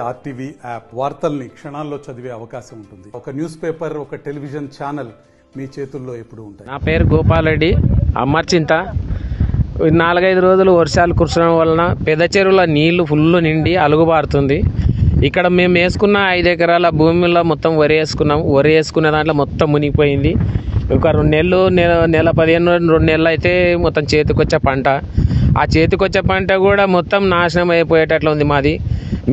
RTV app వార్తల్ని క్షణాల్లో చదివే అవకాశం ఉంటుంది. ఒక న్యూస్ పేపర్, ఒక టెలివిజన్ ఛానల్ మీ చేతుల్లో ఎప్పుడు ఉంటాయి. నా పేరు గోపాల్ రెడ్డి, అమర్చింత. 4-5 రోజులు వర్షాలు కురవడం వలన పెద్ద చెరువుల నీళ్లు ఫుల్ నిండి అలుగుబారుతుంది. ఇక్కడ మేము వేసుకున్న 5 ఎకరాల భూమిలో మొత్తం వరి వేసుకున్నాం. వరి వేసుకున్న దాంట్లో మొత్తం మునిగిపోయింది. ఒక 2 నెలలు, నెల 15 2 నెలలు అయితే మొత్తం చేతికొచ్చే పంట. ఆ చేతికొచ్చే పంట కూడా మొత్తం నాశనం అయిపోయేటట్లు ఉంది మాది.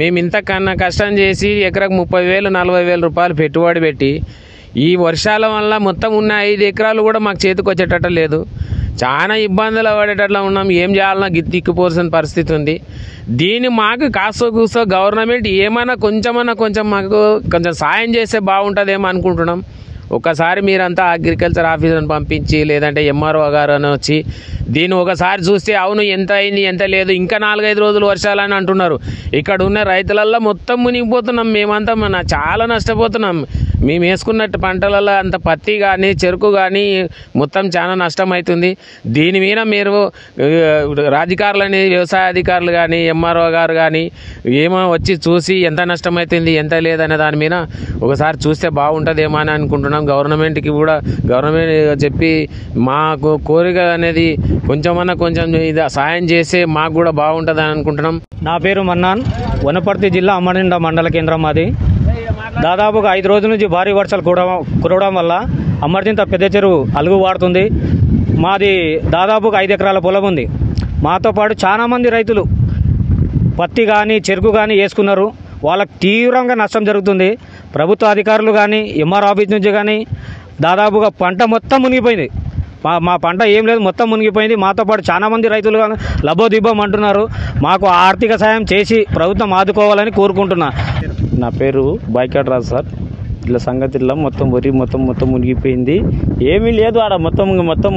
మేము ఇంతకన్నా కష్టం చేసి ఎకరకు 30,000 40,000 రూపాయలు పెట్టుబడి పెట్టి ఈ వర్షాల వల్ల మొత్తం ఉన్న 5 ఎకరాలు కూడా మాకు చేతికి వచ్చేటట్టు లేదు. చాలా ఇబ్బందులు పడేటట్లు ఉన్నాం. ఏం చేయాలన్నా దిక్కుపోసిన పరిస్థితి ఉంది. దీన్ని మాకు కాస్తో కూస్తో గవర్నమెంట్ ఏమైనా కొంచెం మాకు కొంచెం సాయం చేస్తే బాగుంటుందేమో అనుకుంటున్నాం. ఒకసారి మీరంతా అగ్రికల్చర్ ఆఫీసర్ని పంపించి లేదంటే ఎంఆర్ఓ గారు అని వచ్చి దీన్ని ఒకసారి చూస్తే అవును ఎంత అయింది ఎంత లేదు, ఇంకా 4-5 రోజులు వర్షాలని అంటున్నారు. ఇక్కడ ఉన్న రైతులల్లో మొత్తం మునిగిపోతున్నాం. మేమంతా చాలా నష్టపోతున్నాం. మేము వేసుకున్నట్టు పంటలలో అంత పత్తి కానీ చెరుకు కానీ మొత్తం చాలా నష్టం అవుతుంది. దీని మీద మీరు అధికారులని, వ్యవసాయ అధికారులు కానీ ఎంఆర్ఓ గారు కానీ ఏమో వచ్చి చూసి ఎంత నష్టమవుతుంది ఎంత లేదనే దాని మీద ఒకసారి చూస్తే బాగుంటుందేమో అని అనుకుంటున్నాం. గవర్నమెంట్కి కూడా చెప్పి మాకు కోరిక అనేది కొంచెం ఇది సాయం చేస్తే మాకు కూడా బాగుంటుంది అని అనుకుంటున్నాం. నా పేరు మన్నాన్, వనపర్తి జిల్లా అమ్మనిండ మండల కేంద్రం మాది. దాదాపుగా 5 రోజుల నుంచి భారీ వర్షాలు కురవడం వల్ల అమర్చింత పెద్ద చెరువు అలుగు వాడుతుంది. మాది దాదాపుగా 5 ఎకరాల పొలం ఉంది. మాతో పాటు చాలామంది రైతులు పత్తి కానీ చెరుకు కానీ వేసుకున్నారు. వాళ్ళకి తీవ్రంగా నష్టం జరుగుతుంది. ప్రభుత్వ అధికారులు కానీ ఎంఆర్ ఆఫీస్ నుంచి కానీ దాదాపుగా పంట మొత్తం మునిగిపోయింది. మా పంట ఏం లేదు, మొత్తం మునిగిపోయింది. మాతో పాటు చాలామంది రైతులు లబోదిబ్బం అంటున్నారు. మాకు ఆర్థిక సాయం చేసి ప్రభుత్వం ఆదుకోవాలని కోరుకుంటున్నా. నా పేరు బాయ్కాట్ రాజు సార్. ఇట్లా సంగతిలో మొత్తం వరి మొత్తం మునిగిపోయింది. ఏమీ లేదు ఆడ మొత్తం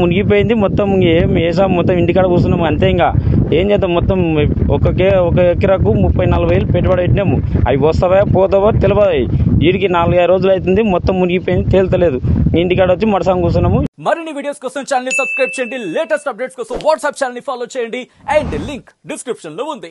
మునిగిపోయింది. మొత్తం ఏం వేసాం, మొత్తం ఇంటికాడ కూర్చున్నాము అంతే. ఇంకా ఏం చేద్దాం, మొత్తం ఒక ఎకరాకు 30-40 పెట్టుబడి పెట్టినాము. అవి వస్తావా పోతావో తెలియదు. వీడికి 4-5 రోజులు అవుతుంది, మొత్తం మునిగిపోయింది, తేలుతలేదు. ఇంటికాడ వచ్చి మడసాం కూర్చున్నాము. మరిన్ని వీడియోస్ కోసం ఛానల్ ని సబ్స్క్రైబ్ చేయండి. లేటెస్ట్ అప్డేట్స్ కోసం వాట్సాప్ ఛానల్ ని ఫాలో చేయండి. అండ్ లింక్ డిస్క్రిప్షన్ లో ఉంది.